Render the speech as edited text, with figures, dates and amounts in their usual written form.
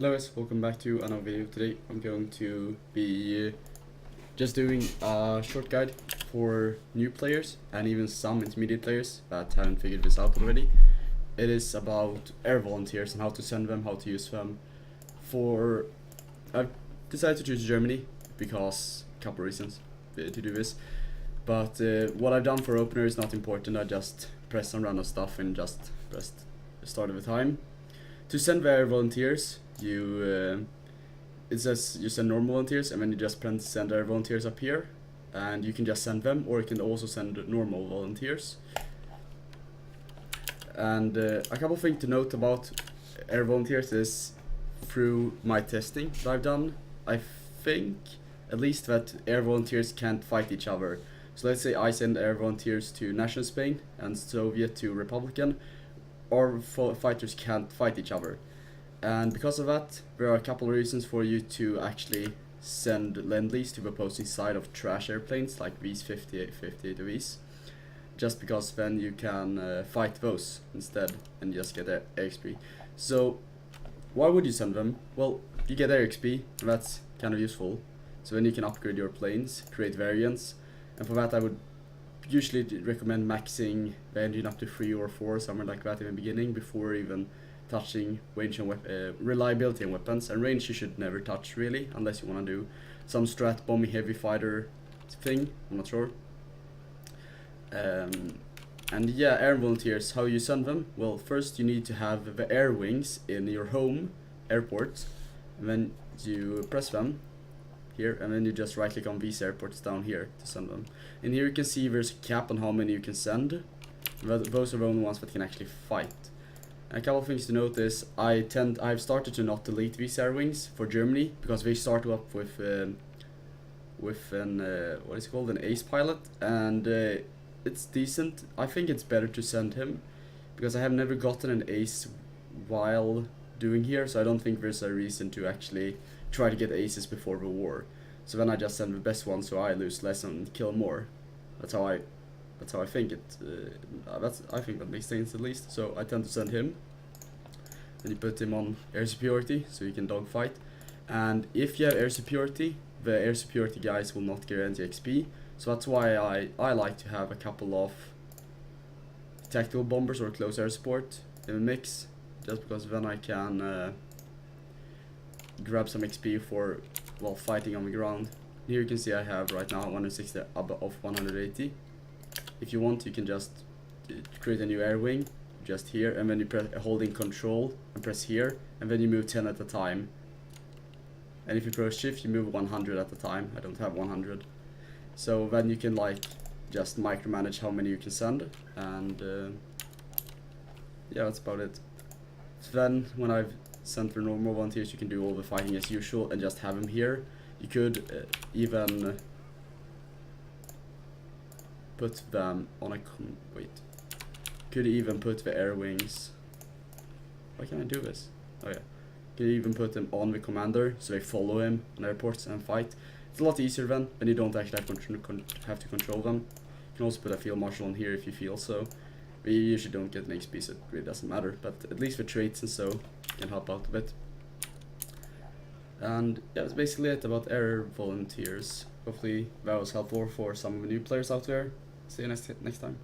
Hello guys, welcome back to another video. Today I'm going to be just doing a short guide for new players and even some intermediate players that haven't figured this out already. It is about air volunteers and how to send them, how to use them. I've decided to choose Germany because a couple of reasons to do this. But what I've done for opener is not important. I just press some random stuff and just press the start of the time. To send the air volunteers, it says you send normal volunteers, and then you just press send air volunteers up here, and you can just send them, or you can also send normal volunteers. And a couple of things to note about air volunteers is through my testing that I've done, I think at least that air volunteers can't fight each other. So let's say I send air volunteers to National Spain and Soviet to Republican. Our fighters can't fight each other, and because of that there are a couple of reasons for you to actually send Lend-Lease to the opposing side of trash airplanes like these 58 of these, just because then you can fight those instead and just get air XP. So why would you send them? Well, you get air XP, and that's kind of useful, so then you can upgrade your planes, create variants, and for that I would usually recommend maxing the engine up to 3 or 4, somewhere like that in the beginning, before even touching range and reliability and weapons. And range you should never touch really, unless you want to do some strat bombing heavy fighter thing, I'm not sure. And yeah, air volunteers, how you send them? Well, first you need to have the air wings in your home airport, and then you press them here, and then you just right click on these airports down here to send them. And here you can see there's a cap on how many you can send. Those are the only ones that can actually fight. And a couple of things to note is I've started to not delete these air wings for Germany because they start up with an what is it called, an ace pilot, and it's decent. I think it's better to send him because I have never gotten an ace while doing here, so I don't think there's a reason to actually try to get aces before the war. So then I just send the best one so I lose less and kill more. That's how I think it. I think that makes sense at least. So I tend to send him. Then you put him on air superiority so you can dogfight. And if you have air superiority, the air superiority guys will not guarantee XP. So that's why I like to have a couple of tactical bombers or close air support in the mix, just because then I can grab some XP for while fighting on the ground. Here you can see I have right now 160 of 180. If you want, you can just create a new air wing just here, and then you press holding control and press here, and then you move 10 at a time. And if you press shift, you move 100 at a time. I don't have 100, so then you can like just micromanage how many you can send, and yeah, that's about it. So then when I've sent for normal volunteers, you can do all the fighting as usual and just have them here. You could even put them on a could even put the air wings. Why can't I do this? Oh yeah, you can even put them on the commander so they follow him on airports and fight. It's a lot easier then, and you don't actually have to control them. You can also put a field marshal on here if you feel so. But you usually don't get an XP, so it really doesn't matter. But at least with traits and so, can help out a bit. And yeah, that's basically it about air volunteers. Hopefully that was helpful for some of the new players out there. See you next time.